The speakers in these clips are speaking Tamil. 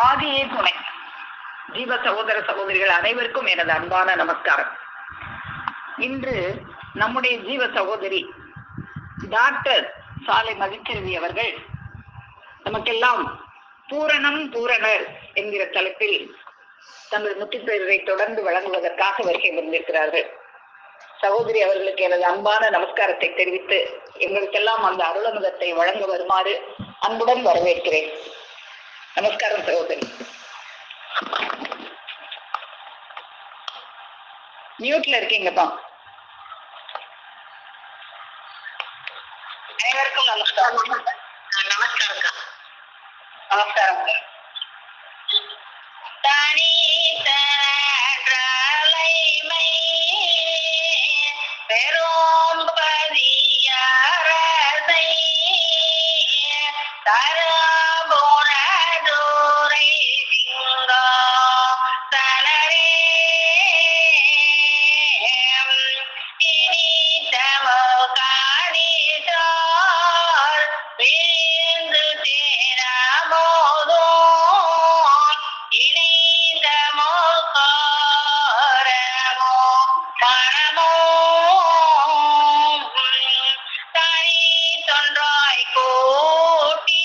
ஆதியே துணை. ஜீவ சகோதர சகோதரிகள் அனைவருக்கும் எனது அன்பான நமஸ்காரம். இன்று நம்முடைய ஜீவ சகோதரி டாக்டர் சாலை மதிச்செல்வி அவர்கள் நமக்கெல்லாம் பூரணம் பூரணர் என்கிற தலைப்பில் தங்கள் முத்திப்பேரை தொடர்ந்து வழங்குவதற்காக வருகை வந்திருக்கிறார்கள். சகோதரி அவர்களுக்கு எனது அன்பான நமஸ்காரத்தை தெரிவித்து எங்களுக்கெல்லாம் அந்த அருளமுதத்தை வழங்க வருமாறு அன்புடன் வரவேற்கிறேன். நமஸ்காரம் சகோதரி. மியூட்ல இருக்கீங்கப்பா. அனைவருக்கும் நமஸ்காரம். நமஸ்காரம். நமஸ்காரம். தனித்தலைமை பெரும் பதியாரதை தரபுணதுரை சிங்கா தனரே இனி தமகானிதார் விரிந்து தேனமோதோ இணைந்த மோகாரமோ பணமோ தனி தொன்றாய் கூட்டி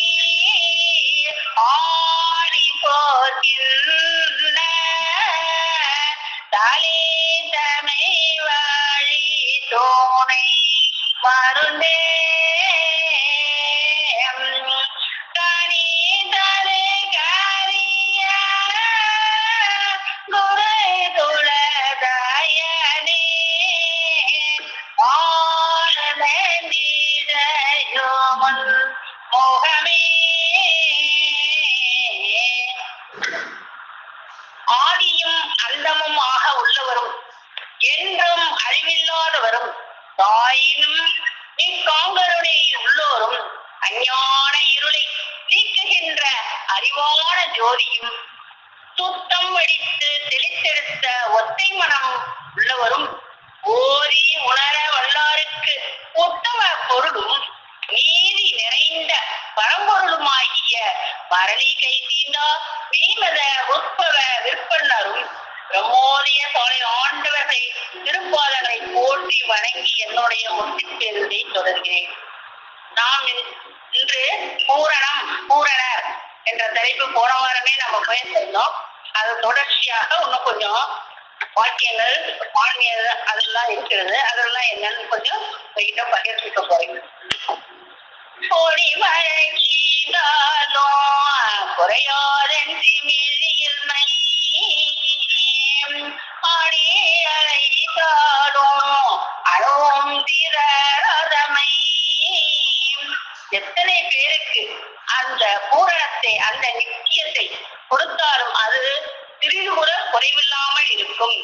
ஆடி போகின்ற தலிதமை வழி தோணை மருந்தே கனிதரு கரிய குறை துளதயனே ஆனந்திதயோமன் மோகமே. ஆதியும் அந்தமும் ஆக உள்ளவரும் என்றும் அறிவில்லாதவரும் தாயினும் இக்காங்கருடைய உள்ளோரும் அஞ்ஞான இருளை நீக்குகின்ற அறிவான ஜோதியும் சுத்தம் வடித்து தெளித்தெடுத்த ஒத்தை மனம் உள்ளவரும் ஓதி உணர வல்லாருக்கு உத்தம பொருளும் நீதி நிறைந்த பரம்பொருளுமாகிய மரளி கை தீண்டா நீமத உட்பவ விற்பனரும் பிரம்மோதய சோலை ஆண்டவர்களை திருப்பாதங்களை போற்றி வணங்கி என்னுடைய முத்திப்பேருதை தொடர்கிறேன். நாம் இன்று பூரணம் பூரணர் என்ற தலைப்பு போன வாரமே நம்ம பேசியிருந்தோம். அது தொடர்ச்சியாக இன்னும் கொஞ்சம் வாக்கியங்கள் ஆன்மீக அதெல்லாம் இருக்கிறது. அதெல்லாம் என்னன்னு கொஞ்சம் உங்ககிட்ட பகிர்ந்துக்க போறீங்க. கோடி மழைந்தாலும் குறையாதன் திமிழில் மை ஆடி அழைத்தாலும் அழவும் திரதமை. எத்தனை பேருக்கு அந்த பூரணத்தை அந்த நித்தியத்தை கொடுத்தாலும் அது சிறிது கூட குறைவில்லாமல் இருக்கும்.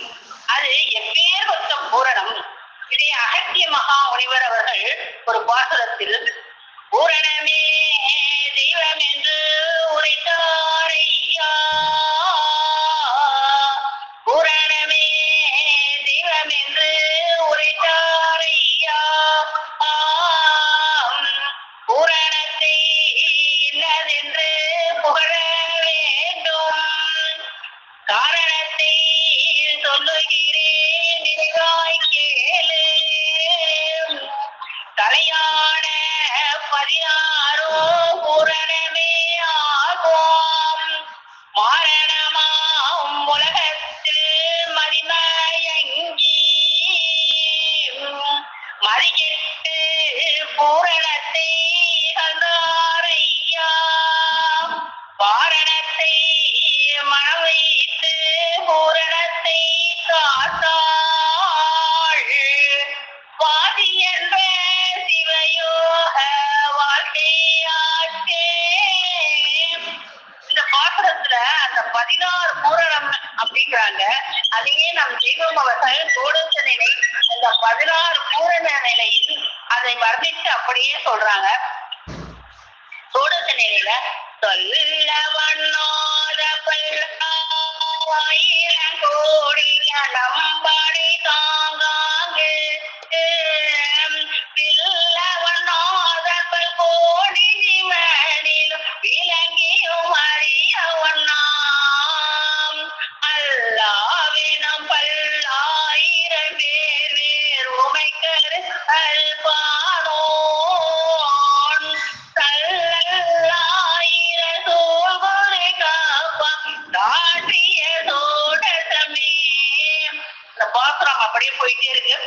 அது எப்பேற்பட்ட பூரணம். இதை அகத்திய மகா முனிவர் அவர்கள் ஒரு பாசுரத்தில் பூரணமே தெய்வம் என்று உரைத்தாரையா, பூரணமே தெய்வம் என்று உரைத்தாரையா, பூரணத்தை இன்னதென்று புகழ வேண்டும், காரணத்தை சொல்லுகிறேன் நினைவாய் கேளு. தலையான 16 பூரணமே ஆகும். மாரணமாம் உலகத்தில் மதிமயங்கி மதிக்கெட்டு பூரணத்தை இகழ்ந்தாரையா, வாரணத்தை மனம் வைத்து பூரணத்தை காத்தாள் வாதி என்ற சிவயோக வாழ்க்கையாக்கே. இந்த பாத்திரத்துல அந்த 16 பூரணம் அப்படிங்கிறாங்க. அதையே நம் ஜீவம் அவர்கள் தோடுத்த நிலை அந்த 16 பூரண நிலையில் அதை வர்ணித்து அப்படியே சொல்றாங்க. தோடுத்த நிலையில சொல்ல வண்ணாத பல்லாயிரம் கோடி நம்படை தாங்காங்கு பில்ல வண்ணாத பல் கோடி ஜீவனிலும் விலங்கியும் அறிய வண்ணா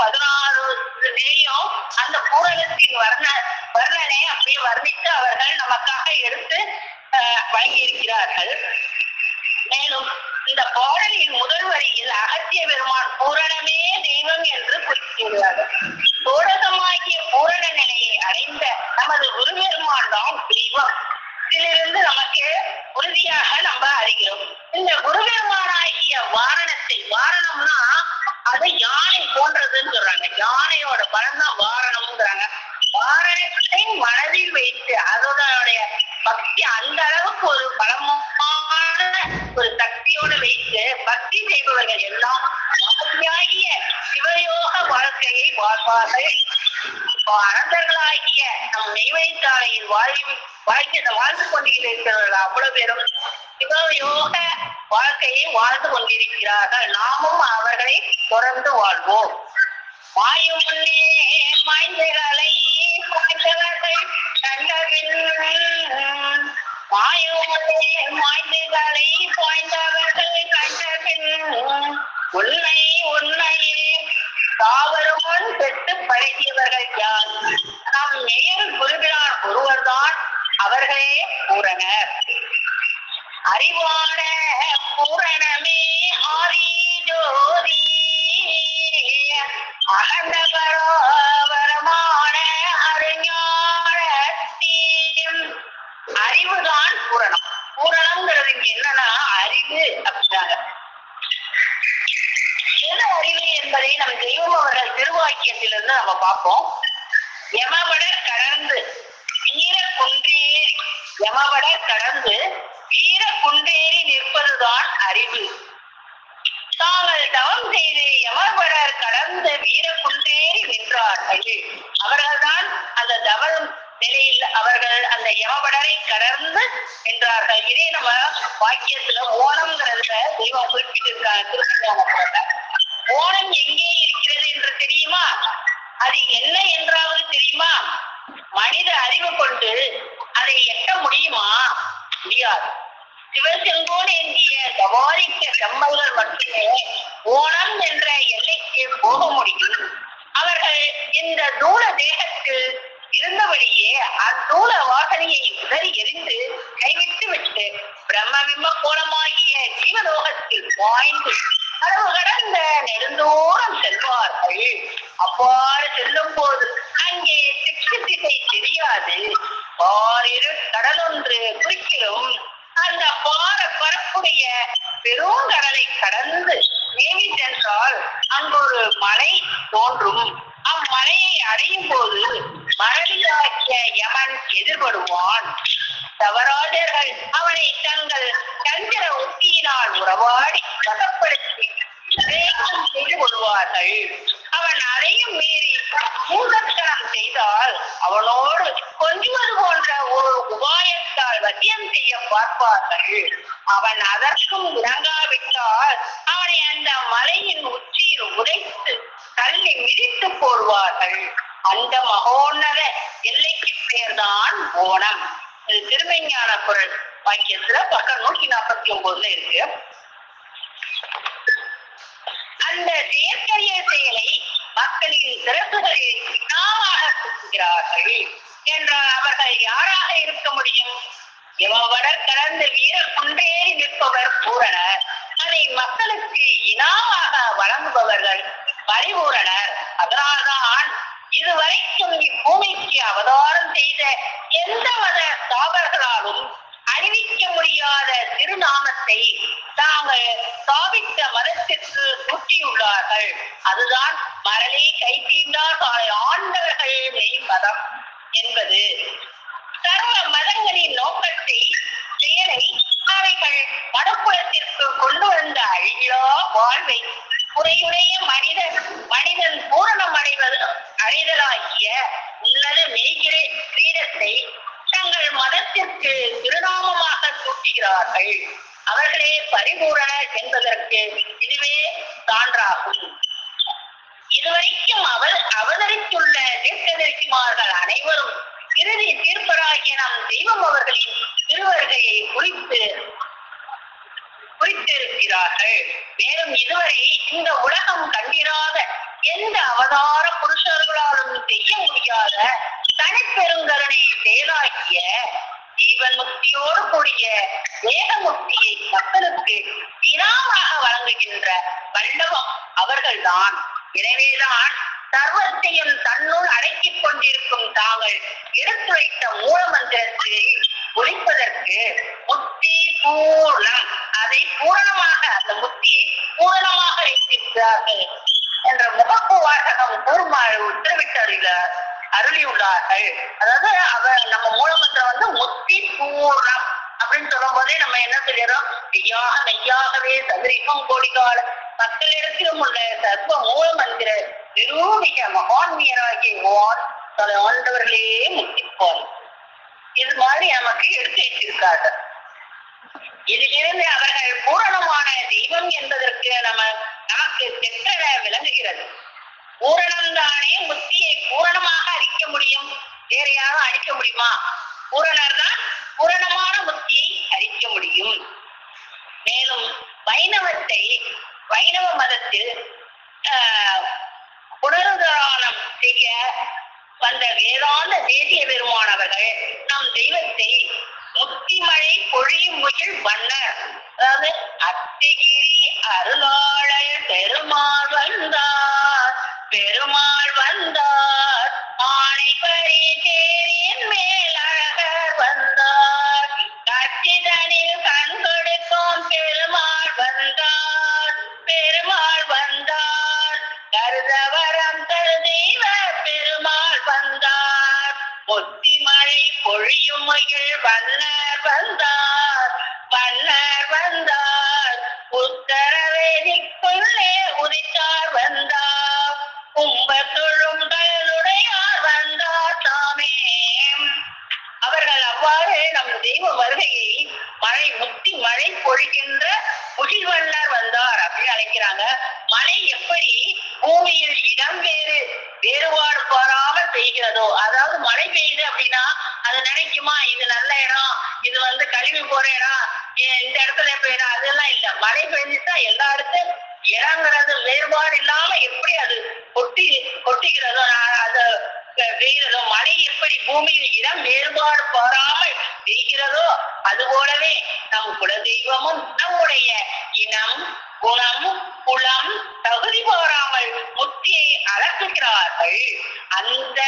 16 நிலையும் அந்த பூரணத்தின் வர்ணனை அப்படியே வர்ணித்து அவர்கள் நமக்காக எடுத்து வழங்கி இருக்கிறார்கள். மேலும் இந்த பாடலின் முதல் வரியில் அகத்திய பெருமான் பூரணமே தெய்வம் என்று குறிப்பிடுகிறார்கள். சோடகமாகிய பூரண நிலையை அடைந்த நமது குருபெருமான் தான் தெய்வம். இதிலிருந்து நமக்கு உறுதியாக நம்ம அறிகிறோம். இந்த குருபெருமானாகிய வாரணம்னா அது யானை போன்றதுன்னு சொல்றாங்க. யானையோட பலம் தான் வாரணம்ங்கிறாங்க. வாரணத்தை மனதில் வைத்து அதோடைய பக்தி அந்த அளவுக்கு ஒரு பலமான ஒரு சக்தியோடு வைத்து பக்தி செய்பவர்கள் எல்லாம் ஆகிய சிவயோக வாழ்க்கையை வாழ்வார்கள். அனந்தர்களாகிய நம் நெய்வேலித்தாளையில் வாழ்ந்து கொண்டிருக்கிறவர்கள் அவ்வளவு பேரும் சிவயோக வாழ்க்கையை வாழ்ந்து கொண்டிருக்கிறார்கள். நாமும் அவர்களை தொடர்ந்து வாழ்வோம். மாயும் முன்னே மாய்ந்தகளை மாய்ந்தவர்கள் கண்டபின் மாயும் முன்னே மாய்ந்தகளை பாய்ந்தவர்கள் கண்டபின் உண்மையே தாவரமுன் பெற்று பழகியவர்கள் யார்? நம் நேயர் குருபிரான் ஒருவர்தான், அவர்களே பூரணர். அறிவான பூரணமே ஆதி ஜோதி அகண்டபரமான அறிஞானத்தின் அறிவுதான் பூரணம். பூரணம்ங்கிறது இங்க என்னன்னா அறிவு அப்படின்னாங்க. எது அறிவு என்பதை நம் தெய்வம் அவர்கள் திருவாக்கியத்திலிருந்து நம்ம பார்ப்போம். யமவடர் கடந்து வீர குன்றேறி நிற்பதுதான் அறிவு. தாங்கள் தவம் செய்து யமவடர் கடந்து வீர குன்றேறி நின்றார்கள். அவர்கள்தான் அந்த தவம் நிலையில் அவர்கள் அந்த யமவடரை கடந்து நின்றார்கள். இதே நம்ம வாக்கியத்துல ஓணம்ங்கிறதுல தெய்வம் குறிப்பிட்டிருக்காங்க. திருப்பதியான ஓணம் எங்கே இருக்கிறது என்று தெரியுமா? அது என்ன என்றாவது தெரியுமா? மனித அறிவு கொண்டு அதை எட்ட முடியுமா? முடியாது. சிவசெங்கோன் என்கிய கவாரிக்க செம்மல்கள் மட்டுமே ஓணம் என்ற எல்லைக்கு போக முடியும். அவர்கள் இந்த தூள தேகத்தில் இருந்தபடியே அத்தூள வாசனையை உதறி எரிந்து கைவிட்டு விட்டு பிரம்மபிம்ப கோலமாகிய ஜீவலோகத்தில் பாய்ந்து கடவு கடந்த நெடுந்தோறும் செல்வார்கள். அவ்வாறு செல்லும் போது அங்கே திக்கு திசை தெரியாது. பாரிரு கடலொன்று குறிக்கிலும் அந்த பார பரப்புடைய பெருங்கடலை கடந்து நேவி சென்றால் அங்கொரு மலை தோன்றும். அம்மலையை அடையும் போது மரளியாக்கிய யமன் எதிர்படுவான். தவராஜர்கள் அவனை தங்கள் சந்திர உத்தியினால் உறவாடி வசப்படுத்தி செய்து கொள்வார்கள். அவன் அதையும் மீறி மூதத்தனம் செய்தால் அவனோடு கொஞ்சுவது போன்ற ஒரு உபாயத்தால் வசியம் செய்ய பார்ப்பார்கள். அவன் அதற்கும் இறங்காவிட்டால் அவனை அந்த மலையின் உச்சியில் உடைத்து தள்ளி மிதித்து போடுவார்கள். அந்த மகோன்னத எல்லைக்கு பெயர்தான் ஓணம். இது திருமெஞ்ஞான குரல் வாக்கியத்துல பக்கம் 149 இருக்கு. அந்த செயற்கரிய செயலை மக்களின் சிறப்புகளில் நாமாக கூறுகிறார்கள் என்றால் அவர்கள் யாராக இருக்க முடியும்? யமவடர் கடந்து வீர குன்றேறி நிற்பவர் பூரணர். அதை மக்களுக்கு இனாமாக வழங்குபவர்கள் பரிபூரணர். அதனால்தான் இதுவரைக்கும் இப்பூமிக்கு அவதாரம் செய்த எந்த மத ஸ்தாபர்களாலும் அறிவிக்க முடியாத திருநாமத்தை தாங்கள் ஸ்தாபித்த மதத்திற்கு சூட்டியுள்ளார்கள். அதுதான் மரளி கை தீண்டால் ஆண்டவர்கள் மெய் மதம் என்பது. சர்வ மதங்களின் நோக்கத்தை செயலை அவைகள் மனுக்குலத்திற்கு கொண்டு வந்த அழியா வாழ்வை குறையுடைய மனிதன் பூரணம் அடைதலாகிய உன்னத மெய்கிறை கிரீடத்தை தங்கள் மதத்திற்கு திருநாமமாக சூட்டுகிறார்கள். அவர்களே பரிபூரணர் என்பதற்கு இதுவே சான்றாகும். இதுவரைக்கும் அவதரித்துள்ள தீர்க்கதரிசிமார்கள் அனைவரும் இறுதி தீர்ப்பராகிய நம் தெய்வம் அவர்களின் திருவருகையை குறித்திருக்கிறார்கள். மேலும் இதுவரை இந்த உலகம் கண்டிராத எந்த அவதார புருஷர்களாலும் செய்ய முடியாத தனிப்பெருங்கருணை செயலாக்கிய ஜீவன் முக்தியோடு கூடிய வேத முக்தியை மக்களுக்கு இனாமாக வழங்குகின்ற வல்லவம் அவர்கள்தான். எனவேதான் சர்வத்தையும் தன்னுள் அடக்கிக் கொண்டிருக்கும் தாங்கள் எடுத்துரைத்த மூல மந்திரத்தை ஒழிப்பதற்கு முக்தி பூர்ணம், அதை பூரணமாக, அந்த முக்தியை பூரணமாக வைத்திருக்கிறார்கள் என்ற முகப்பு வாசகம் கூறுமாறு உத்தரவிட்டார்கள், அருளியுள்ளார்கள். அதாவது நம்ம மூல மந்திரம் முக்தி பூர்ணம் அப்படின்னு சொல்லும் போதே நம்ம என்ன சொல்லிடுறோம், மெய்யாகவே சதுரிகம் கோடிகால மக்களிடத்திலும் உள்ள சர்வ மூல மந்திர நிரூபிக மகான்மியராகிய ஆண்டவர்களே முக்திப்போம். இது மாதிரி நமக்கு எடுத்து வச்சிருக்கார்கள். இதிலிருந்து அவர்கள் பூரணமான தெய்வம் என்பதற்கு நமக்கு தெற்றென விளங்குகிறது. பூரணம்தானே முக்தியை பூரணமாக அளிக்க முடியும், வேற யாரும் அளிக்க முடியுமா? பூரணர் தான் பூரணமான முக்தியை அளிக்க முடியும். மேலும் வைணவ மதத்தில் புனருதாரணம் செய்ய வந்த வேதாந்த தேசிய பெருமானவர்கள் நம் தெய்வத்தை முக்தி மழை பொழியும் முகில் வண்ணர், அதாவது அத்திகிரி அருளாளய பெருமாள் வந்தார் ஆணை பறி தேரின் மேல் அழகர் வந்தார், கச்சிதனில் கண் கொடுக்கும் பெருமாள் வந்தார் கருதவரம் தரு தெய்வ பெருமாள் வந்தார், முத்தி மழை பொழியும் முகில் வண்ணர் வந்தார் உத்தரவேதிக்குள்ளே உதித்தார் வந்தார், கும்பத்துள்ளும் கல்லுடையார் வந்தார் தாமே. அவர்கள் அவ்வாறு நம் தெய்வ வருகையை முக்தி மழை பொழிகின்ற முகில்வண்ணர் வந்தார் அப்படின்னு அழைக்கிறாங்க. மழை எப்படி பூமியில் இடம் வேறுபாடு பாராமல் பெய்கிறதோ, அதாவது மழை பெய்யுது அப்படின்னா அது நினைக்குமா இது நல்ல இடம், இது கழிவு போற இடம், இந்த இடத்துல பெய்யணும் அதெல்லாம் இல்ல. மழை பெய்ஞ்சுட்டா எல்லா இடத்தும் இடங்கிறது வேறுபாடு இல்லாம எப்படி அது கொட்டுகிறதோ, அது பெய்கிறதோ, மழை எப்படி பூமியில் இடம் வேறுபாடு பாராமல் பெய்கிறதோ அது போலவே நம் குலதெய்வமும் நம்முடைய இனம் குணம் குலம் தகுதி பாராமல் முக்தியை அலக்குகிறார்கள். அந்த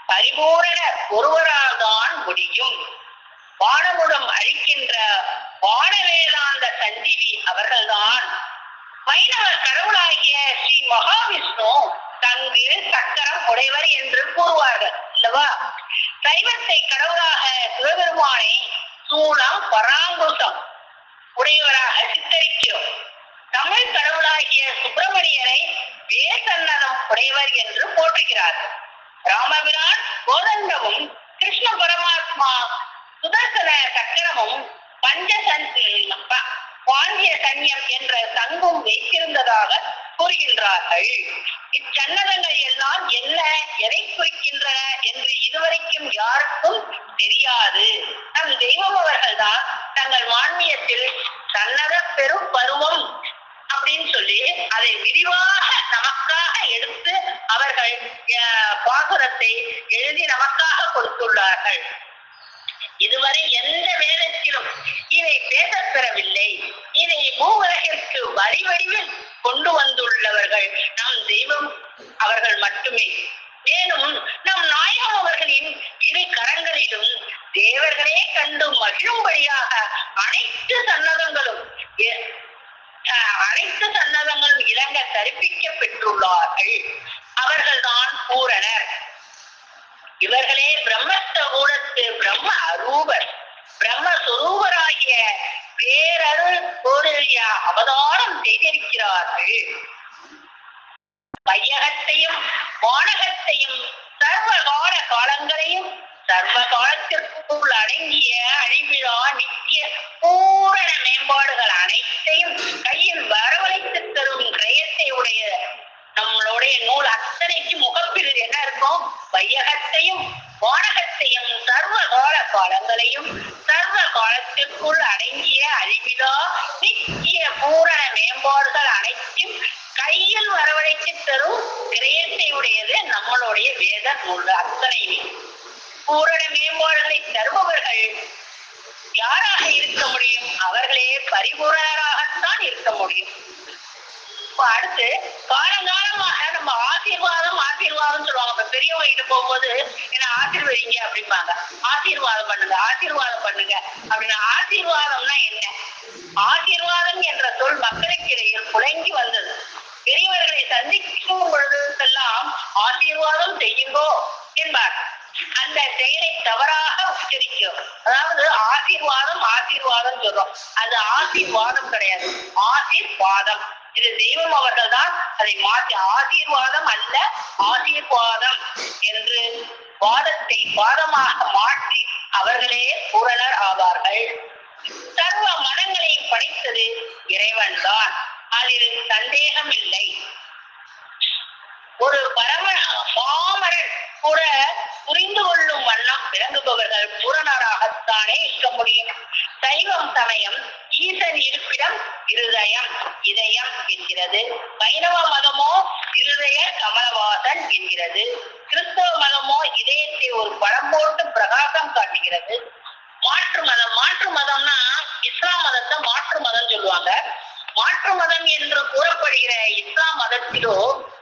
பரிபூரண ஒருவரால் தான் முடியும். வானமுடம் அழிக்கின்ற வானவேதாந்த சஞ்சீவி அவர்கள்தான். வைணவ கடவுளாகிய ஸ்ரீ மகாவிஷ்ணு தங்கு சக்கரம் உடையவர் என்று கூறுவார்கள் அல்லவா? சைவத்தை கடவுளாக சிவபெருமானை சூலம் பராங்குசம் உடையவராக சித்தரிக்கிறோம். தமிழ் கடவுளாகிய சுப்பிரமணியரை வேசன்னதம் உடையவர் என்று போற்றுகிறார்கள். ராமபிரான் கோதண்டமும் கிருஷ்ண பரமாத்மா சுதர்சன சக்கரமும் பாண்டிய சன்னியம் என்ற சங்கும் வைத்திருந்ததாக கூறுகின்றார்கள். இச்சன்னதங்கள் எல்லாம் என்ன, எதை குறிக்கின்றன என்று இதுவரைக்கும் யாருக்கும் தெரியாது. நம் தெய்வம் அவர்கள் தான் தங்கள் மான்மியத்தில் சன்னத பெரும் பருவம் அப்படின்னு சொல்லி அதை விரிவாக நமக்காக எடுத்து அவர்கள் பாசுரத்தை எழுதி நமக்காக கொடுத்துள்ளார்கள். இதுவரை எந்த வேதத்திலும் இதை பேசப்பெறவில்லை. இதை பூவுலகிற்கு வடிவில் கொண்டு வந்துள்ளவர்கள் நம் தெய்வம் அவர்கள் மட்டுமே. மேலும் நம் நாயகம் அவர்களின் இரு கரங்களிலும் தேவர்களே கண்டு மகிழும்படியாக அனைத்து சன்னதங்களும் இறங்க தரிப்பிக்க பெற்றுள்ளார்கள். அவர்கள்தான் பூரணர். இவர்களே பிரம்மஸ்தூடத்து பிரம்ம அரூபர், பிரம்மஸ்வரூபராகிய பேரருள் கோரிய அவதாரம் செய்திருக்கிறார்கள். வையகத்தையும் வானகத்தையும் சர்வகால காலங்களையும் சர்வ காலத்திற்குள் அடங்கிய அழிவிழா நித்திய பூரண மேம்பாடுகள் அனைத்தையும் கையில் வரவழைத்து தரும் கிரயத்தை உடைய நம்மளுடைய நூல் அத்தனைக்கு முகப்பில் என்ன இருக்கும்? வையகத்தையும் வானகத்தையும் சர்வ கால காலங்களையும் சர்வ காலத்திற்குள் அடங்கிய அழிவிலா நித்திய பூரண மேம்பாடுகள் அனைத்தும் கையில் வரவழைத்து தரும் கிரயத்தை உடையது நம்மளுடைய வேத நூல் அத்தனையுமே. பூரண மேம்பாடுகளை தருபவர்கள் யாராக இருக்க முடியும்? அவர்களே பரிபூரணராகத்தான் இருக்க முடியும். அடுத்து காலங்காலமாக நம்ம ஆசீர்வாதம் ஆசீர்வாதம் சொல்லுவாங்க. இப்ப பெரியவங்க கிட்ட போகும்போது என்ன ஆசீர்வதிங்க அப்படிம்பாங்க. ஆசீர்வாதம் பண்ணுங்க, ஆசீர்வாதம் பண்ணுங்க அப்படின்னு. ஆசீர்வாதம்னா என்ன? ஆசீர்வாதம் என்ற சொல் மக்களுக்கிடையில் புழங்கி வந்தது. பெரியவர்களை சந்திக்கும் பொழுதெல்லாம் ஆசீர்வாதம் செய்யுங்கோ என்பார். அந்த செயலை தவறாக உச்சரிக்கும். அதாவது ஆசீர்வாதம் ஆசீர்வாதம் சொல்றோம், அது ஆசீர்வாதம் கிடையாது, ஆசீர்வாதம். இது தெய்வம் அவர்கள் தான் அதை மாற்றி ஆசீர்வாதம் அல்ல ஆசீர்வாதம் என்று வாதத்தை வாதமாக மாற்றி அவர்களே பூரணர் ஆவார்கள். சர்வ மதங்களையும் படைத்தது இறைவன் தான், அதில் சந்தேகம் இல்லை. ஒரு பாமரன் கூட புரிந்து கொள்ளும் வண்ணம் விளங்குபவர்கள் பூரணராகத்தானே இருக்க முடியும். சைவம் சமயம் ஈசன் இருப்பிடம் இருதயம் இதயம் என்கிறது. வைணவ மதமோ இருதய கமலவாசன் என்கிறது. கிறிஸ்தவ மதமோ இதயத்தை ஒரு படம் போட்டு பிரகாசம் காட்டுகிறது. மாற்று மதம்னா இஸ்லாம் மதத்தை மாற்று மதம் சொல்லுவாங்க. மாற்று மதம் என்று கூறப்படுகிற இஸ்லாம் மதத்திலோ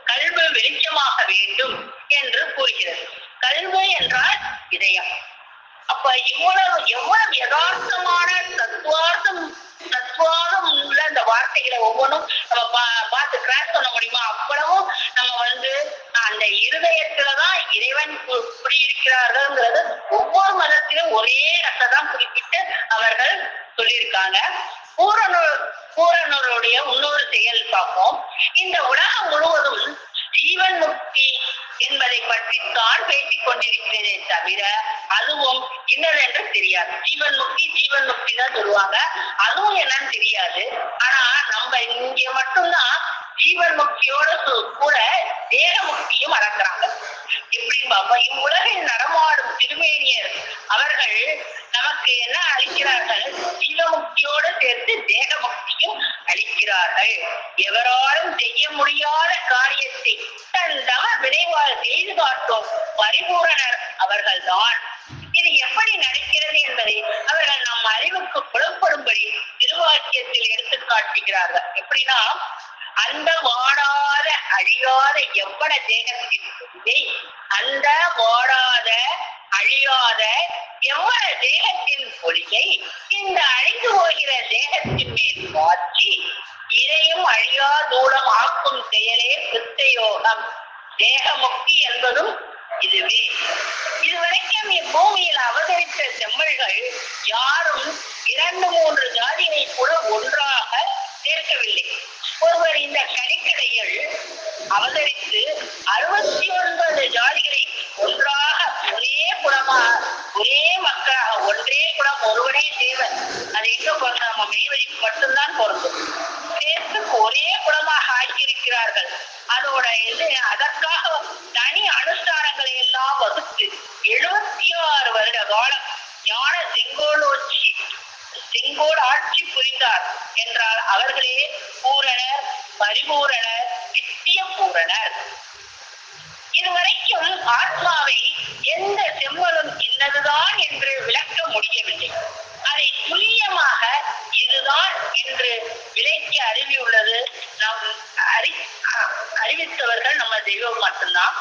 கல்வி வெளிச்சமாக வேண்டும் என்று கூறுகிறது. கல்வி என்றால் இதயம். அப்ப எவ்வளவு யதார்த்தமான தத்துவார்த்தம் உள்ள இந்த வார்த்தைகளை ஒவ்வொன்றும் நம்ம பார்த்து கிராஸ் பண்ண முடியுமா? அவ்வளவும் நம்ம அந்த இருதயத்துலதான் இறைவன் குடியிருக்கிறார்கள்ங்கிறது ஒவ்வொரு மதத்திலும் ஒரே ரசதான் குறிப்பிட்டு அவர்கள் சொல்லியிருக்காங்க. பூரணருடைய இன்னொரு செயல் பார்ப்போம். இந்த உலகம் முழுவதும் ஜீவன் முக்தி என்பதை பற்றித்தான் பேசிக் கொண்டிருக்கிறதே தவிர அதுவும் என்னதென்று தெரியாது. ஜீவன் முக்தி தான் சொல்லுவாங்க, அதுவும் என்னன்னு தெரியாது. ஆனா நம்ம இங்க மட்டும்தான் ஜீவன் முக்தியோட கூட தேக முக்தியும் அடக்குறாங்க. எப்படின்னு பார்ப்போம். இவ்வுலகில் நடமாடும் திருமேனியர் அவர்கள் நமக்கு என்ன அளிக்கிறார்கள்? ஜீவமுக்தியோடு சேர்த்து தேக முக்தியும் அளிக்கிறார்கள். எவராலும் செய்ய முடியாத காரியத்தை தன் தவ விளைவால் செய்து காட்டும் பரிபூரணர் அவர்கள்தான். இது எப்படி நடக்கிறது என்பதை அவர்கள் நம் அறிவுக்கு புலப்படும்படி திருவாக்கியத்தில் எடுத்து காட்டுகிறார்கள். எப்படின்னா, அந்த வாடாத அழியாத எவ்வள தேகத்தின் அந்த வாடாத அழியாத எவ்வள தேகத்தின் ஒளியை இந்த அழிந்து போகிற தேகத்தின் மேல் மாற்றி இறையும் அழியா தூரம் ஆக்கும் செயலே சித்தயோகம். தேகமுக்தி என்பதும் இதுவே. இதுவரைக்கும் இப்பூமியில் அவதரித்த செம்மல்கள் யாரும் 2-3 ஜாதியை கூட ஒன்றாக சேர்க்கவில்லை. ஒருவர் இந்த கணிக்கடையில் அவதரித்து 69 ஜாதிகளை ஒன்றாக ஒரே குலமாக ஒரே மக்களாக ஒன்றே குலம் ஒருவனே தேவன், அது எங்க பொருந்தும்? நம்ம மெய்வழிக்கு மட்டும்தான் பொருந்தும். சேர்த்து ஒரே குலமாக ஆக்கியிருக்கிறார்கள். அதோட அதற்காக தனி அனுஷ்டானங்களை எல்லாம் வகுத்து 76 வருட காலம் ஞான செங்கோல் ஆட்சி புரிந்தார் என்றால் அவர்களே பூரணர், பரிபூரணர், நித்திய பூரணர். இதுவரைக்கும் ஆத்மாவை எந்த செம்மலும் இன்னதுதான் என்று விளக்க முடியவில்லை. அதை துல்லியமாக இதுதான் என்று விலைக்கு அறிவியுள்ளது நம் அறிவித்தவர்கள் நம்ம தெய்வம் மட்டும்தான்.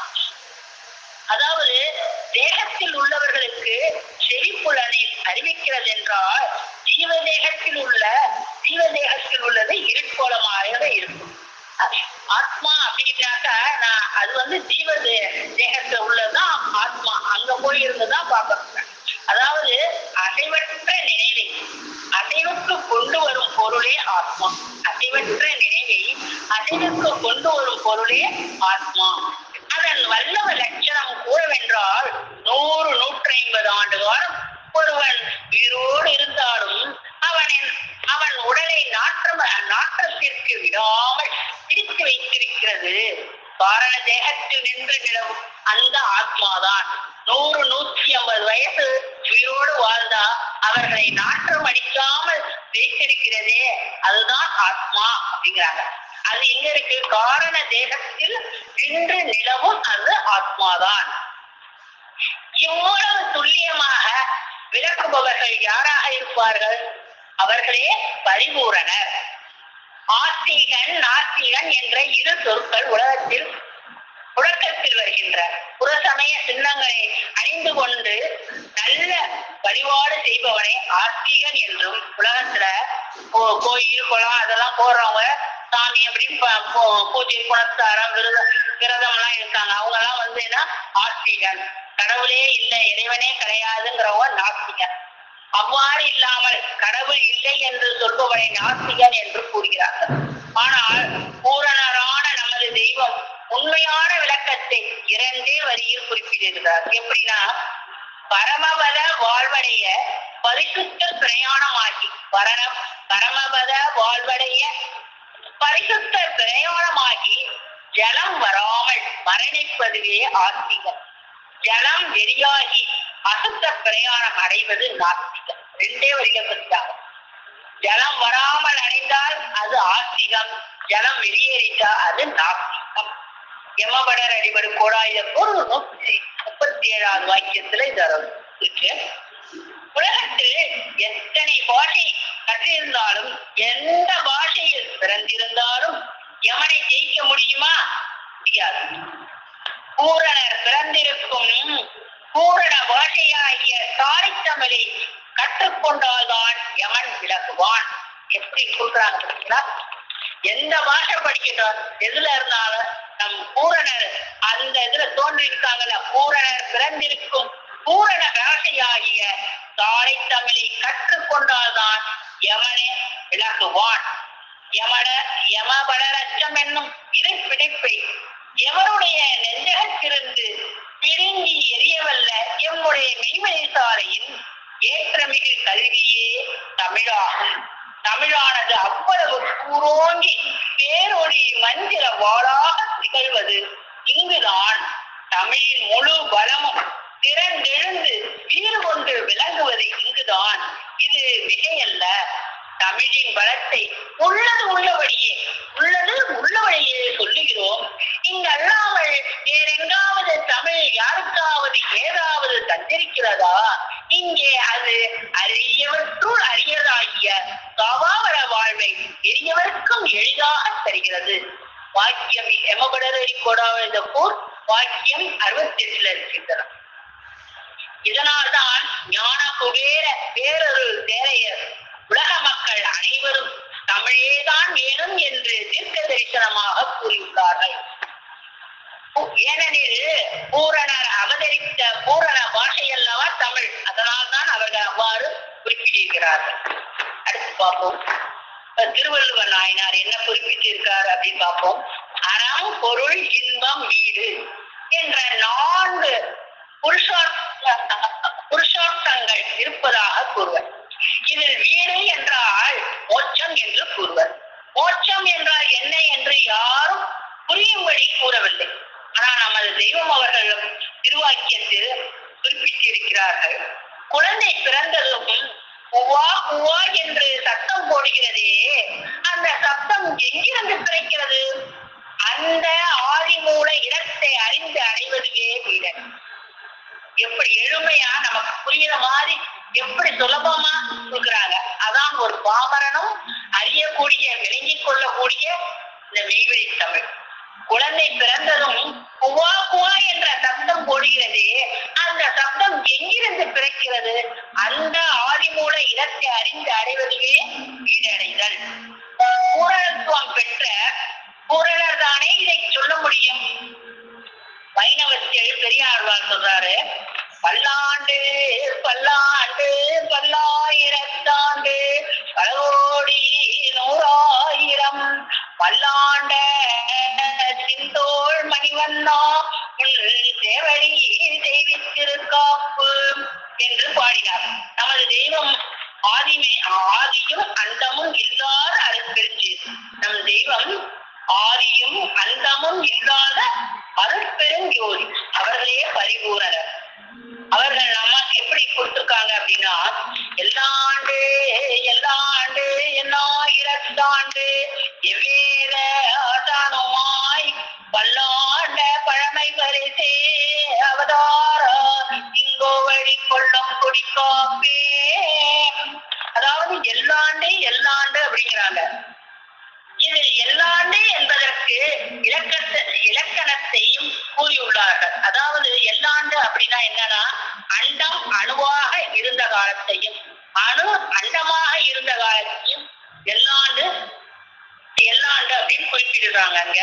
அதாவது தேகத்தில் உள்ளவர்களுக்கு செவிப்புலனை அறிவிக்கிறது என்றால் ஜீவதேகத்தில் உள்ளது இருட்கோலமாக இருக்கும். ஆத்மா அப்படின்னாக்கா அது ஜீவ தேகத்துல உள்ளதுதான் ஆத்மா. அங்க போய் இருந்துதான் பார்க்கணும். அதாவது அசைவற்ற நினைவை அசைவுக்கு கொண்டு வரும் பொருளே ஆத்மா. அசைவற்ற நினைவை அசைவுக்கு கொண்டு வரும் பொருளே ஆத்மா. அதன் வல்லவ லட்சணம் கூறவென்றால் 100-150 ஆண்டு காலம் ஒருவன் உயிரோடு இருந்தாலும் அவன் உடலை நாற்றத்திற்கு விடாமல் பிடித்து வைத்திருக்கிறது காரண தேகத்தில் நின்று நிலவும் அந்த ஆத்மாதான். 100-150 வயசு உயிரோடு வாழ்ந்தா அவர்களை நாற்றம் அடிக்காமல் வைத்திருக்கிறதே அதுதான் ஆத்மா அப்படிங்கிறாங்க. அது எங்க இருக்கு? காரண தேகத்தில் நின்று நிலவும் அது ஆத்மாதான். இவ்வளவு துல்லியமாக விளக்குபவர்கள் யாராக இருப்பார்கள்? அவர்களே பரிபூரணர். ஆஸ்திகன் நாஸ்திகன் என்ற இரு சொற்கள் உலகத்தில் புழக்கத்தில் வருகின்ற புறசமய சின்னங்களை அணிந்து கொண்டு நல்ல வழிபாடு செய்பவனை ஆஸ்திகன் என்றும், உலகத்துல கோயில் குளம் அதெல்லாம் போடுறவங்க சாமி அப்படின்னு பூஜை புனஸ்காரம் விரதம் எல்லாம் இருக்காங்க. அவங்க எல்லாம் என்ன ஆஸ்திகன். கடவுளே இல்லை, இறைவனே கிடையாதுங்கிறவங்க நாஸ்திகன். அவ்வாறு இல்லாமல் கடவுள் இல்லை என்று சொல்பவனை நாஸ்திகன் என்று கூறுகிறார்கள். ஆனால் பூரணரான நமது தெய்வம் உண்மையான விளக்கத்தை 2 வரியில் குறிப்பிடுகிறார். எப்படின்னா, பரமபத வாழ்வடைய பரிசுத்த பிரயாணமாகி பரமபத வாழ்வடைய பரிசுத்த பிரயாணமாகி ஜலம் வராமல் மரணிப்பதுவே ஆஸ்திகம். ஜலம் வெளியாகி அசுத்த பிரயாணம் அடைவது நாஸ்திகம். 2 வரிகள் பத்தாங்க. ஜலம் வராமல் அடைந்தால் அது ஆஸ்திகம், ஜலம் வெளியேறிட்டால் அது நாஸ்திகம். யமபடர் அடிபடு கோடாயுதப்போர் 137வது வாக்கியத்துல இது இருக்கு. உலகத்தில் எத்தனை பாஷை கற்றிருந்தாலும், எந்த பாஷையில் பிறந்திருந்தாலும் யமனை ஜெயிக்க முடியுமா? முடியாது. பூரணர் பிறந்திருக்கும் பூரண பாஷையாகிய தாய்த்தமிழை கற்றுக்கொண்டால்தான் யமன் விலகுவான். எப்படி சொல்றாங்க? எந்த பாஷை படிக்கணும், எதுல இருந்தாலும் நம் பூரணர் அந்த இதுல தோன்றி இருக்காங்கல்ல, பூரணர் பிறந்திருக்கும் பூரண பாஷையாகிய தாய்த்தமிழை கற்றுக்கொண்டால்தான் யமனே விலகுவான். யமபடரச்சம் என்னும் இரு பிடிப்பை எவருடைய நெஞ்சகத்திலிருந்து பிடுங்கி எரியவல்ல எம்முடைய மெய்மனை சாலையின் ஏற்றமிகு கல்வியே தமிழாகும். தமிழானது அவ்வளவு கூரோங்கி பேரொழி மந்திர வாளாக திகழ்வது இங்குதான். தமிழின் முழு பலமும் திறந்தெழுந்து வீறு கொண்டு விளங்குவது இங்குதான். இது மிகையல்ல. தமிழின் பலத்தை உள்ளது உள்ளபடியே சொல்லுகிறோம். இங்கு அல்லாமல் வேறெங்காவது தமிழ் யாருக்காவது ஏதாவது தந்திருக்கிறதா? இங்கே அது அரியவற்றுள் அரியதாகிய காவாவர வாழ்வை எரியவருக்கும் எளிதாக தருகிறது. வாக்கியம் யமபடரடி கோடாவது போர் வாக்கியம் 68 இருக்கின்றன. இதனால்தான் ஞான குபேர பேரருள் தேரையர் உலக மக்கள் அனைவரும் தமிழேதான் வேணும் என்று தீர்க்க தரிசனமாக கூறியுள்ளார்கள். ஏனெனில் பூரணர் அவதரித்த பூரண பாஷையல்லவா தமிழ். அதனால்தான் அவர்கள் அவ்வாறு குறிப்பிட்டிருக்கிறார்கள். அடுத்து பார்ப்போம், திருவள்ளுவர் நாயனார் என்ன குறிப்பிட்டிருக்கார் அப்படின்னு பார்ப்போம். அறம் பொருள் இன்பம் வீடு என்ற 4 புருஷார்த்தங்கள் இருப்பதாக கூறுவர். இதில் வீடு என்றால் மோட்சம் என்று கூறுவர். மோட்சம் என்றால் என்ன என்று யாரும் புரியும்படி கூறவில்லை. ஆனால் நமது தெய்வம் அவர்களும் திருவாக்கியத்தில் குறிப்பிட்டிருக்கிறார்கள். குழந்தை பிறந்ததும் குவா குவா என்று சத்தம் போடுகிறதே, அந்த சத்தம் எங்கிருந்து பிறக்கிறது? அந்த ஆதிமூல இடத்தை அறிந்து அடைவதுவே வீடன். எப்படி எளிமையா நமக்கு புரியுற மாதிரி எப்படி சுலபமா கொடுக்குறாங்க. அதான் ஒரு பாமரனும் அறியக்கூடிய விளங்கிக் கொள்ளக்கூடிய இந்த மெய்வழி தமிழ். குழந்தை பிறந்ததும் குவா குவா என்ற சப்தம் போடுகிறதே, அந்த சப்தம் எங்கிருந்து பிறக்கிறது? அந்த ஆதிமூல இடத்தை அறிந்து அடைவதுவே வீடடைதல். பூரணத்துவம் பெற்ற பூரணர் தானே இதை சொல்ல முடியும். வைணவத்தில் பெரியாழ்வார் சொல்றாரு, பல்லாண்டு பல்லாண்டு பல்லாயிரத்தாண்டு பலகோடி நூறாயிரம் பல்லாண்ட சிந்தோள் மணிவண்ணா தேவடி தெய்வித்திருக்காப்பு என்று பாடினார். நமது தெய்வம் ஆதியும் அந்தமும் இல்லாத அருட்பெருஞ்சு. நம் தெய்வம் ஆதியும் அந்தமும் இல்லாத அருட்பெருஞ்சோதி. அவர்களே பரிபூரணர். அவர்கள் நமக்கு எப்படி கொடுத்திருக்காங்க அப்படின்னா, எல்லாண்டு எல்லாண்டு எண்ணாயிரத்தாண்டு எவ்வேத எல்லாண்டு எல்லாண்டு அப்படிங்கிறாங்க. இது எல்லாண்டு என்பதற்கு இலக்கணத்தையும் கூறியுள்ளார்கள். அதாவது எல்லாண்டு அப்படின்னா என்னன்னா, அண்டம் அணுவாக இருந்த காலத்தையும் அணு அண்டமாக இருந்த காலத்தையும் எல்லாண்டு எல்லாண்டு அப்படின்னு குறிப்பிடுறாங்க. அங்க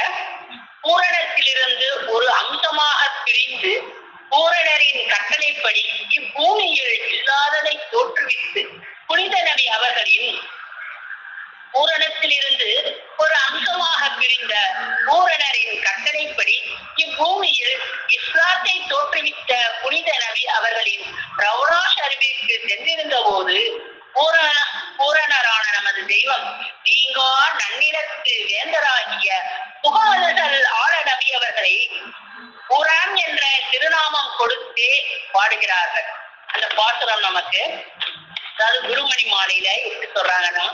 பூரணத்திலிருந்து ஒரு அம்சமாக பிரிந்து பூரணரின் கட்டளைப்படி இப்பூமியில் இல்லாததை தோற்றுவித்து புனித நபி அவர்களின் பூரணத்திலிருந்து ஒரு அம்சமாக பிரிந்த பூரணரின் கட்டளைப்படி இப்பூமியில் இஸ்லாத்தை தோற்றுவித்த புனித நபி அவர்களின் ரவுனா ஷரீஃபிற்கு சென்றிருந்த போது பூரணரான நமது தெய்வம் நீங்கா நன்னிலத்து வேந்தராகிய முகமது ஆல நபி அவர்களை குரான் என்ற திருநாமம் கொடுத்தே பாடுகிறார்கள். அந்த பாசுரம் நமக்கு, அதாவது குருமணி மாலையில எப்படி சொல்றாங்கன்னா,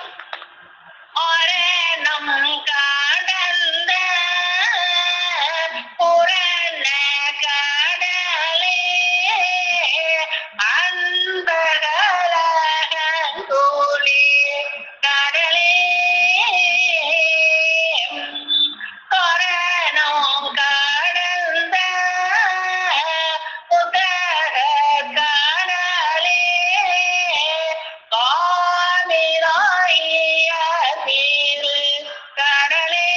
நம் கடந்த புரண கடலே அன்பகலகோலே கடலே கரணம் கடந்த புத்தக கடலே காமிராய திரு கடலே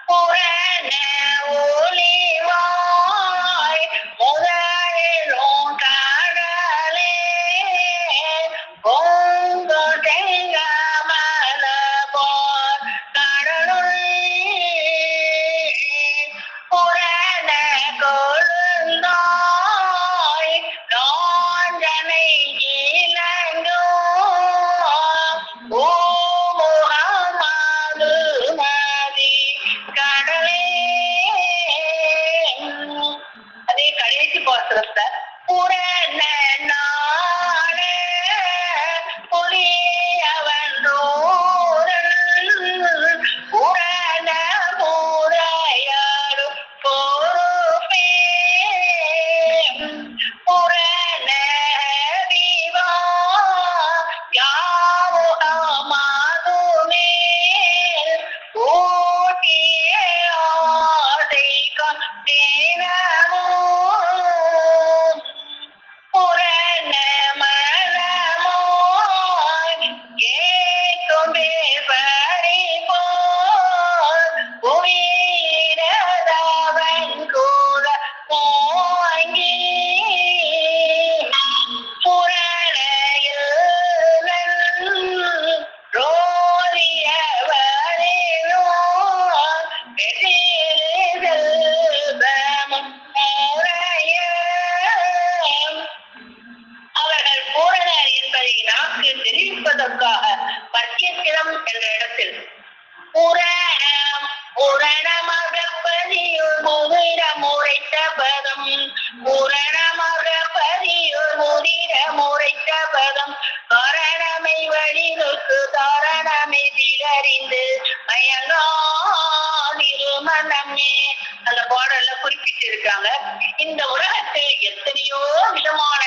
புரண ஒளிவாய் முதலும் கடலே பொங்குதெங்க மலபோர் கடலுள் புரண கொழுந்தாய் காஞ்சனை இளங்கோ முகமது நதி கடலே. அதே கடைசி பாசுரத்தை புரண நாளே புரியவன்றோரல் புரண முறையாடு பொறுப்பே புரண விவா யாமுகமாதுமே ஊட்டியே ஆசை கண்டேனமும் புரண மனமோய் கேட்குமே பறிபோர் உயிரதவன் கூட போங்கி புரணையில் ரோதியவரிலோ பெரிதெல்வமும் முறைய அவர்கள் பூரணர் என்பதை நாக்கு தெரிவிப்பதற்காக பத்தியத்திரம் என்ற இடத்தில் புரணம் புரணமாக பதியுள் முதிரம் உரைத்த பதம் புரணமாக பதியுள் முதிரம் உரைத்த பதம் காரணமை வழிநுக்கு தாரணமை திலறிந்து மயங்காதிருமனமே அந்த பாடல்ல குறிப்பிட்டு இருக்காங்க. இந்த உலகத்தில் எத்தனையோ விதமான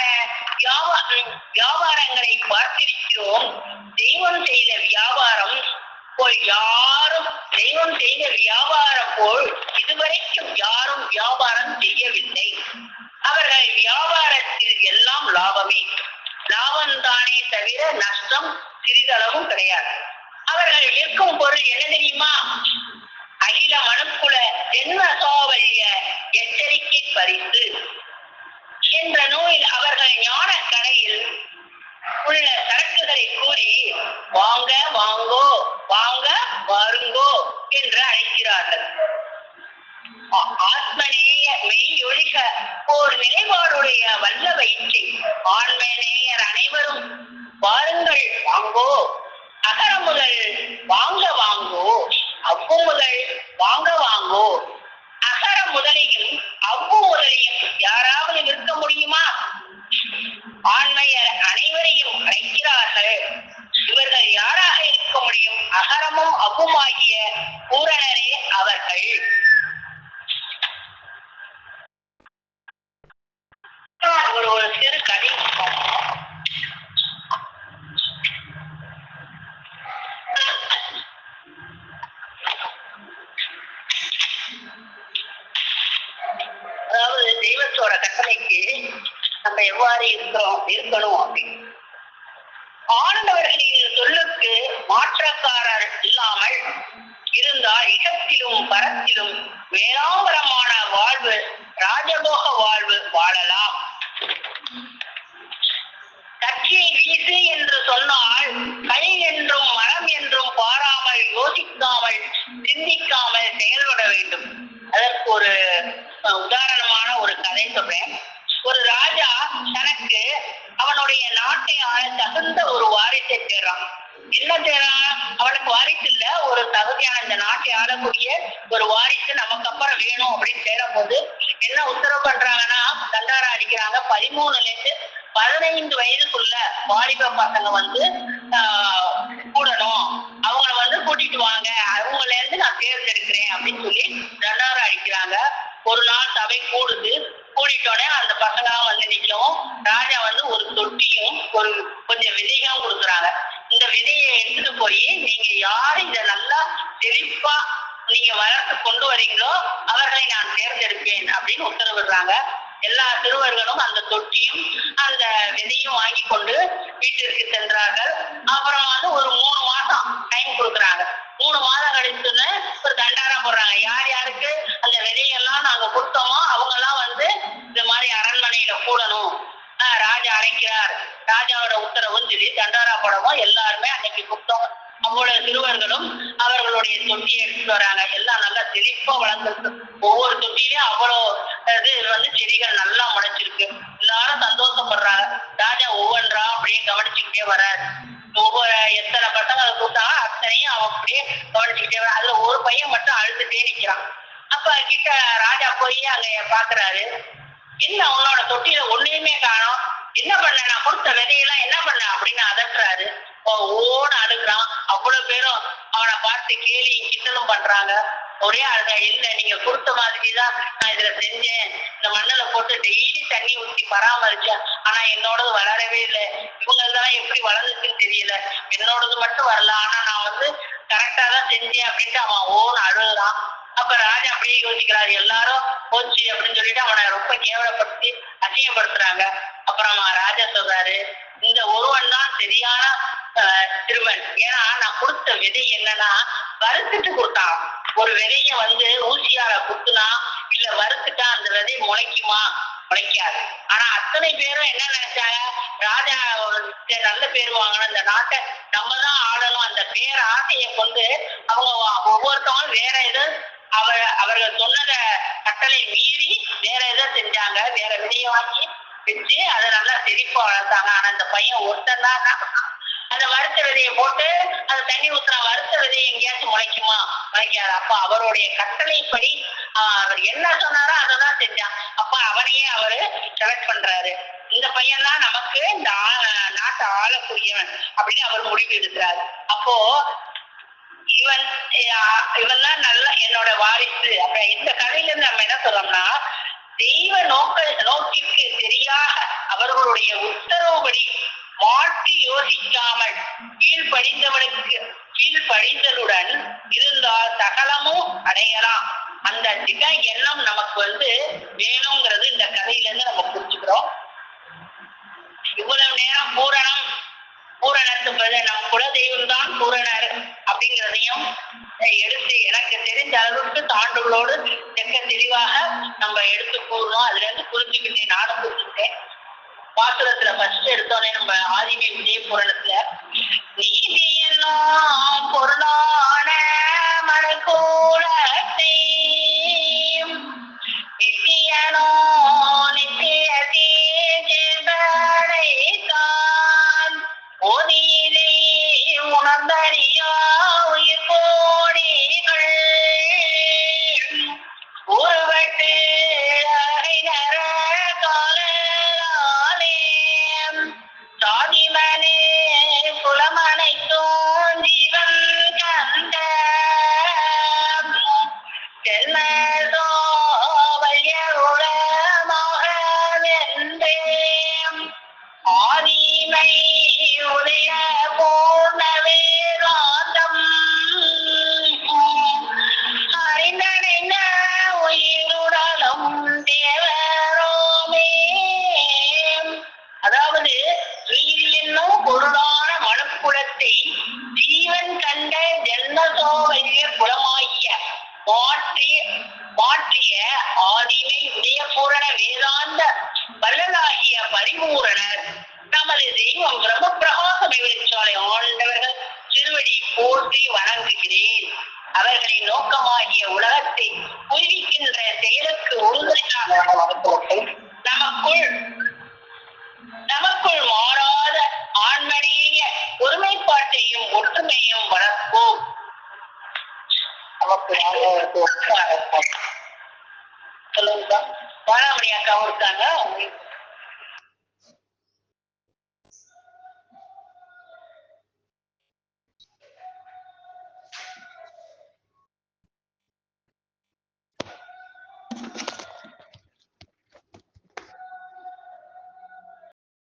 வியாபாரங்களை பார்த்திருக்கிறோம். தெய்வம் செய்த வியாபாரம் போல் யாரும் தெய்வம் செய்த வியாபாரம் போல் இதுவரைக்கும் யாரும் வியாபாரம் செய்யவில்லை. அவர்கள் வியாபாரத்தில் எல்லாம் லாபமே, லாபம்தானே தவிர நஷ்டம் சிறிதளவும் கிடையாது. அவர்கள் விற்கும் பொருள் என்ன தெரியுமா? அகில மனுக்குல ஜென்ம சாவல்ய எச்சரிக்கை பரிசு என்ற நூலில் அவர்கள் ஞான கடையில் உள்ள சரக்குகளை கூறி வாங்க வாங்கோ வாங்க வாருங்கோ என்று அழைக்கிறார்கள். ஆத்மநேய மெய்யொழிக ஓர் நிலைப்பாடுடைய வல்ல வயிற்றை ஆன்மநேயர் அனைவரும் வாருங்கள் வாங்கோ, அகர முதல் வாங்க வாங்கோ, அவ்வு முதல் வாங்க வாங்கோ. அகர முதலையும் அவ்வு முதலையும் யாராவது நிற்க முடியுமா? ஆண்மையர் அனைவரையும் அழைக்கிறார்கள். இவர்கள் யாராக இருக்க முடியும்? அகரமும் அவ்வுமாகிய பூரணரே அவர்கள். ஒரு சிறு கதை. இருக்கணும் அப்படின்னு. ஆண்டவர்களின் சொல்லுக்கு மாற்றக்காரர் இல்லாமல் இருந்தால் இடத்திலும் பரத்திலும் வேளாவரமான வாழ்வு, ராஜபோக வாழ்வு வாழலாம். கட்சியை வீசு என்று சொன்னால் கை என்றும் மரம் என்றும் பாராமல், யோசிக்காமல், சிந்திக்காமல் செயல்பட வேண்டும். அதற்கு ஒரு உதாரணமான ஒரு கதை சொல்றேன். ஒரு ராஜா தனக்கு அவனுடைய நாட்டை ஆள தகுந்த ஒரு வாரிசை தேடுறான். என்ன தேடுறான்? அவனுக்கு வாரிசு இல்ல, ஒரு தகுதியான இந்த நாட்டை ஆளக்கூடிய ஒரு வாரிசு நமக்கு அப்புறம் வேணும் அப்படின்னு தேடும் போது என்ன உத்தரவு பண்றாங்கன்னா, தண்டாரா அடிக்கிறாங்க. 13ல இருந்து 15 வயதுக்குள்ள வாலிப பசங்க கூடணும், அவங்கள கூட்டிட்டு வாங்க, அவங்கள இருந்து நான் தேர்ந்தெடுக்கிறேன் அப்படின்னு சொல்லி தண்டாரா அடிக்கிறாங்க. ஒரு நாள் சபை கூடுது. கூட்டிட்டோடனே அந்த பசங்க நிற்கவும் ராஜா ஒரு தொட்டியும் ஒரு கொஞ்சம் விதைகளும் கொடுக்குறாங்க. இந்த விதையை எடுத்துட்டு போய் நீங்க யாரு இதை நல்லா தெளிப்பா நீங்க வளர்த்து கொண்டு வரீங்களோ அவர்களை நான் தேர்ந்தெடுப்பேன் அப்படின்னு உத்தரவிடுறாங்க. எல்லா சிறுவர்களும் அந்த தொட்டியும் அந்த விதையும் வாங்கி கொண்டு வீட்டிற்கு சென்றார்கள். அப்புறம் ஒரு 3 மாசம் டைம் கொடுக்குறாங்க. 3 மாதம் கழிச்சுன்னு ஒரு தண்டாரா போடுறாங்க. யார் யாருக்கு அந்த விதையெல்லாம் நாங்க கொடுத்தோமோ அவங்க எல்லாம் இந்த மாதிரி அரண்மனையில கூடணும், ராஜா அழைக்கிறார், ராஜாவோட உத்தரவுன்னு சொல்லி தண்டாரா போடவும் எல்லாருமே அன்னைக்கு கொடுத்தோம். அவ்வளவு சிறுவர்களும் அவர்களுடைய தொட்டியை எடுத்துட்டு வராங்க. எல்லாம் நல்லா செழிப்பா வளர்ந்துருக்கு. ஒவ்வொரு தொட்டிலையும் அவ்வளவு செடிகள் நல்லா முளைச்சிருக்கு. எல்லாரும் சந்தோஷப்படுறாங்க. ராஜா ஒவ்வொன்றா அப்படியே கவனிச்சுக்கிட்டே வர்றாரு. ஒவ்வொரு எத்தனை பசங்க அதை கூட்டாங்க அத்தனையும் அவன் அப்படியே கவனிச்சுக்கிட்டே வர. அதுல ஒரு பையன் மட்டும் அழுதுட்டே நிக்கிறான். அப்ப கிட்ட ராஜா போய் அங்க பாக்குறாரு. என்ன உன்னோட தொட்டியில ஒண்ணுமே காணோம், என்ன பண்ண, நான் கொடுத்த விதையெல்லாம் என்ன பண்ண அப்படின்னு அதட்டுறாரு. ஓன்னு அழுகுறான். அவ்வளவு பேரும் அவனை பார்த்து கேலி கிண்டலும் பண்றாங்க. ஒரே அழுக. இல்ல, நீங்க கொடுத்த மாதிரிதான் நான் இதுல செஞ்சேன், இந்த மண்ணுல போட்டு டெய்லி தண்ணி ஊற்றி பராமரிச்சேன், ஆனா என்னோடது வளரவே இல்லை, இவங்கெல்லாம் எப்படி வளர்ந்துச்சுன்னு தெரியல, என்னோடது மட்டும் வரல, ஆனா நான் கரெக்டா தான் செஞ்சேன் அப்படின்ட்டு அவன் ஓன்னு அழுகுறான். அப்ப ராஜா அப்படியே யோசிக்கிறாரு. எல்லாரும் போச்சு அப்படின்னு சொல்லிட்டு அவனை ரொம்ப கேவலப்படுத்தி அசிங்கப்படுத்துறாங்க. அப்புறமா ராஜா சொல்றாரு, இந்த ஒருவன் தான் சரியான சிறுவன். ஏன்னா நான் கொடுத்த விதை என்னன்னா வறுத்துட்டு கொடுத்தான். ஒரு விதைய ஊசியால குத்துனா இல்ல வறுத்துட்டா அந்த விதை முளைக்குமா? முளைக்காது. ஆனா அத்தனை பேரும் என்ன நினைச்சாங்க, ராஜா நல்ல பேர் வாங்கணும், இந்த நாட்டை நம்ம தான் ஆளணும், அந்த பேர் ஆசையை கொண்டு அவங்க ஒவ்வொருத்தவங்களும் வேற எதுவும் அவர்கள் சொன்னத கட்டளை மீறி வேற எதை செஞ்சாங்க. வேற விதையை வாங்கி வச்சு அதை நல்லா செழிப்பா வளர்த்தாங்க. ஆனா அந்த பையன் ஒருத்தன் தான் அந்த வறுத்த விதையை போட்டு அதை தண்ணி ஊத்துனா வறுத்த விதையை எங்கேயாச்சும் முளைக்குமா? முளைக்காது. அப்ப அவருடைய கட்டளைப்படி அவர் என்ன சொன்னாரோ அதைதான் செஞ்சான். அப்ப அவனையே அவரு செலக்ட் பண்றாரு. இந்த பையன் தான் நமக்கு இந்த நாட்டை ஆளக்கூடியவன் அப்படின்னு அவர் முடிவு எடுக்கிறாரு. அப்போ இவன் தான் நல்ல என்னோட வாரிசு. அப்ப இந்த கதையில இருந்து நம்ம என்ன சொல்றோம்னா, தெய்வ நோக்கிற்கு சரியாக அவர்களுடைய உத்தரவுபடி மாற்றி யோசிக்காமல் கீழ்ப்படிந்தலுடன் இருந்தால் சகலமும் அடையலாம். அந்த திட எண்ணம் நமக்கு வேணுங்கிறது இந்த கதையில இருந்து நம்ம புரிஞ்சுக்கிறோம். இவ்வளவு நேரம் பூரணத்துக்கு நம் குல தெய்வம் தான் பூரணர் அப்படிங்கிறதையும் எடுத்து எனக்கு தெரிஞ்ச அளவுக்கு சான்றுகளோடு தெக்க தெளிவாக நம்ம எடுத்து கூறணும். அதுல இருந்து புரிஞ்சுக்கிட்டேன், நானும் புரிஞ்சுக்கிட்டேன். பாசுரத்துல ஃபர்ஸ்ட் எடுத்தோடனே நம்ம ஆதிமை விஜய புராணத்துல நீதி எல்லாம் பொருளான மனக்கூலத்தை நித்தியனோ நித்திய தீஜபடைத்தான் ஓதியை உணர்ந்தறியா உயிர் கோடிகள் ஒருவட்டு சாதிமனே குலமனைத்தோன் ஜீவன் கண்ட ஆதிமை உடைய பூர்ண வேதாந்தம் அறிந்தடைந்த உயிருடலும் தேவரோமே. அதாவது பொருளான மனுக்குலத்தை ஜீவன் கண்ட ஜென்மசோவைய குலமாகிய மாற்றிய ஆதிமை உதயபூரண வேதாந்த வல்லலாகிய பரிபூரணர் நமது தெய்வம் பிரம்மபிரகாச விவரிச்சாலை ஆண்டவர்கள் திருவடி போற்றி வணங்குகிறேன். அவர்களின் நோக்கமாகிய உலகத்தை புரிவிக்கின்ற செயலுக்கு உறுதுணையாக நமக்குள் மாறாத ஆன்மனேய ஒருமைப்பாட்டையும் ஒற்றுமையும் வளர்ப்போம். சொல்லுங்க வாழாமணி அக்காவும் இருக்காங்க.